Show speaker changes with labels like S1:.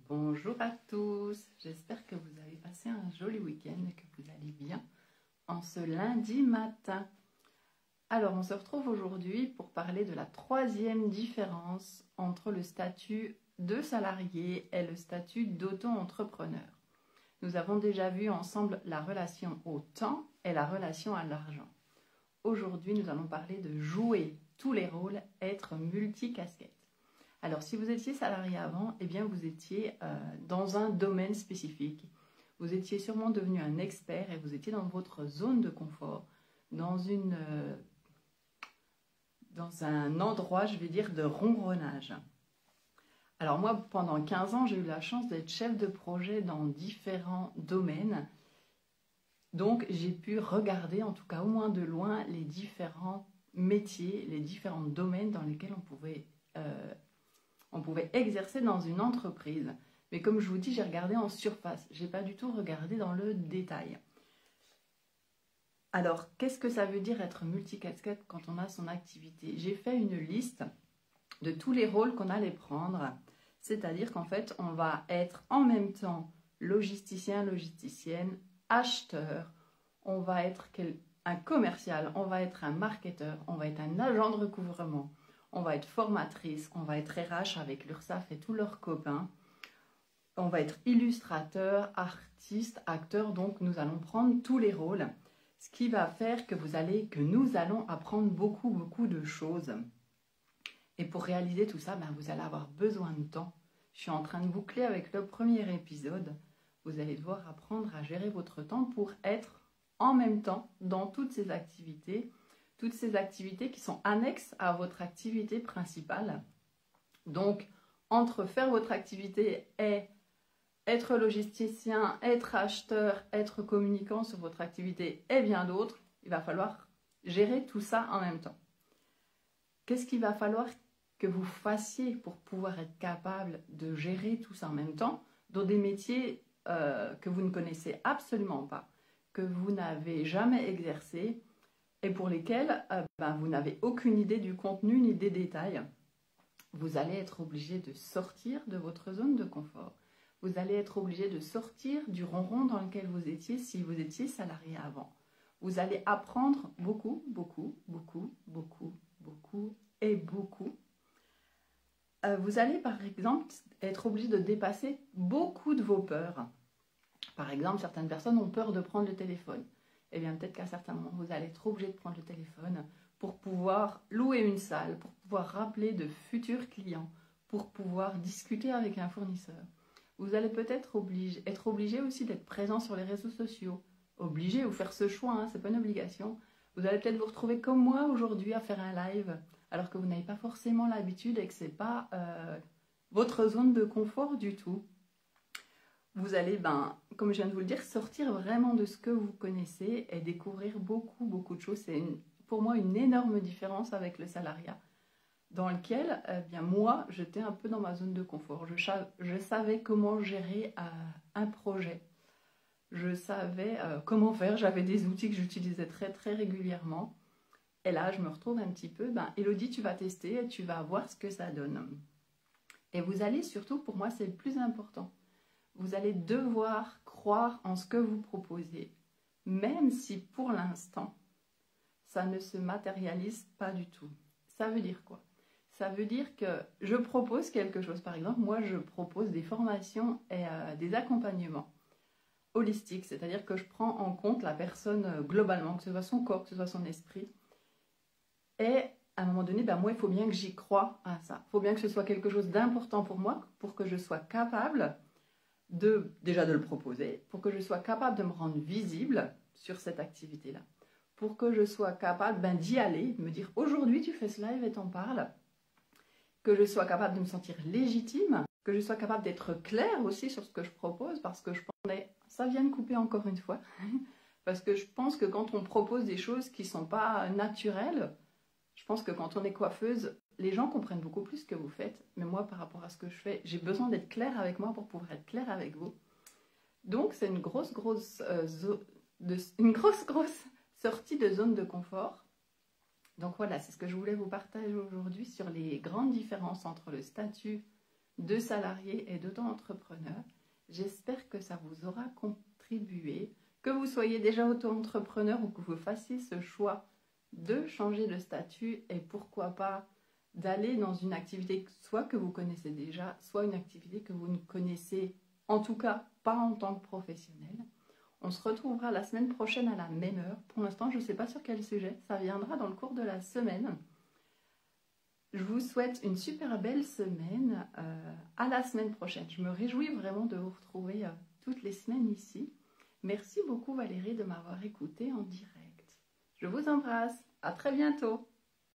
S1: Bonjour à tous, j'espère que vous avez passé un joli week-end et que vous allez bien en ce lundi matin. Alors on se retrouve aujourd'hui pour parler de la troisième différence entre le statut de salarié et le statut d'auto-entrepreneur. Nous avons déjà vu ensemble la relation au temps et la relation à l'argent. Aujourd'hui nous allons parler de jouer tous les rôles, être multicasquette. Alors, si vous étiez salarié avant, eh bien, vous étiez dans un domaine spécifique. Vous étiez sûrement devenu un expert et vous étiez dans votre zone de confort, dans un endroit, je vais dire, de ronronnage. Alors moi, pendant 15 ans, j'ai eu la chance d'être chef de projet dans différents domaines. Donc, j'ai pu regarder, en tout cas au moins de loin, les différents métiers, les différents domaines dans lesquels on pouvait exercer dans une entreprise. Mais comme je vous dis, j'ai regardé en surface. Je n'ai pas du tout regardé dans le détail. Alors, qu'est-ce que ça veut dire être multicasquette quand on a son activité? J'ai fait une liste de tous les rôles qu'on allait prendre. C'est-à-dire qu'en fait, on va être en même temps logisticien, logisticienne, acheteur, on va être un commercial, on va être un marketeur, on va être un agent de recouvrement, on va être formatrice, on va être RH avec l'URSSAF et tous leurs copains. On va être illustrateur, artiste, acteur. Donc, nous allons prendre tous les rôles. Ce qui va faire que nous allons apprendre beaucoup de choses. Et pour réaliser tout ça, vous allez avoir besoin de temps. Je suis en train de boucler avec le premier épisode. Vous allez devoir apprendre à gérer votre temps pour être en même temps dans toutes ces activités qui sont annexes à votre activité principale. Donc, entre faire votre activité et être logisticien, être acheteur, être communicant sur votre activité et bien d'autres, il va falloir gérer tout ça en même temps. Qu'est-ce qu'il va falloir que vous fassiez pour pouvoir être capable de gérer tout ça en même temps dans des métiers que vous ne connaissez absolument pas, que vous n'avez jamais exercé et pour lesquels vous n'avez aucune idée du contenu ni des détails? Vous allez être obligé de sortir de votre zone de confort. Vous allez être obligé de sortir du ronron dans lequel vous étiez si vous étiez salarié avant. Vous allez apprendre beaucoup. Vous allez par exemple être obligé de dépasser beaucoup de vos peurs. Par exemple, certaines personnes ont peur de prendre le téléphone. Eh bien, peut-être qu'à certains moments, vous allez être obligé de prendre le téléphone pour pouvoir louer une salle, pour pouvoir rappeler de futurs clients, pour pouvoir discuter avec un fournisseur. Vous allez peut-être être obligé aussi d'être présent sur les réseaux sociaux. Obligé ou faire ce choix, ce n'est pas une obligation. Vous allez peut-être vous retrouver comme moi aujourd'hui à faire un live, alors que vous n'avez pas forcément l'habitude et que ce n'est pas votre zone de confort du tout. Vous allez, comme je viens de vous le dire, sortir vraiment de ce que vous connaissez et découvrir beaucoup de choses. C'est pour moi une énorme différence avec le salariat, dans lequel, moi, j'étais un peu dans ma zone de confort. Je savais comment gérer un projet. Je savais comment faire. J'avais des outils que j'utilisais très régulièrement. Et là, je me retrouve un petit peu, Élodie, tu vas tester et tu vas voir ce que ça donne. Et vous allez surtout, pour moi, c'est le plus important, vous allez devoir croire en ce que vous proposez, même si pour l'instant, ça ne se matérialise pas du tout. Ça veut dire quoi? Ça veut dire que je propose quelque chose. Par exemple, moi, je propose des formations et des accompagnements holistiques, c'est-à-dire que je prends en compte la personne globalement, que ce soit son corps, que ce soit son esprit. Et à un moment donné, moi, il faut bien que j'y croie à ça. Il faut bien que ce soit quelque chose d'important pour moi, pour que je sois capable déjà de le proposer, pour que je sois capable de me rendre visible sur cette activité-là, pour que je sois capable d'y aller, de me dire aujourd'hui tu fais ce live et t'en parles, que je sois capable de me sentir légitime, que je sois capable d'être claire aussi sur ce que je propose, parce que je pense, ça vient de couper encore une fois, parce que je pense que quand on propose des choses qui ne sont pas naturelles, je pense que quand on est coiffeuse, les gens comprennent beaucoup plus ce que vous faites, mais moi, par rapport à ce que je fais, j'ai besoin d'être claire avec moi pour pouvoir être claire avec vous. Donc, c'est une grosse sortie de zone de confort. Donc voilà, c'est ce que je voulais vous partager aujourd'hui sur les grandes différences entre le statut de salariés et d'auto-entrepreneurs. J'espère que ça vous aura contribué, que vous soyez déjà auto-entrepreneur ou que vous fassiez ce choix de changer de statut et pourquoi pas d'aller dans une activité soit que vous connaissez déjà, soit une activité que vous ne connaissez en tout cas pas en tant que professionnel. On se retrouvera la semaine prochaine à la même heure. Pour l'instant, je ne sais pas sur quel sujet. Ça viendra dans le cours de la semaine. Je vous souhaite une super belle semaine. À la semaine prochaine. Je me réjouis vraiment de vous retrouver toutes les semaines ici. Merci beaucoup Valérie de m'avoir écouté en direct. Je vous embrasse. À très bientôt.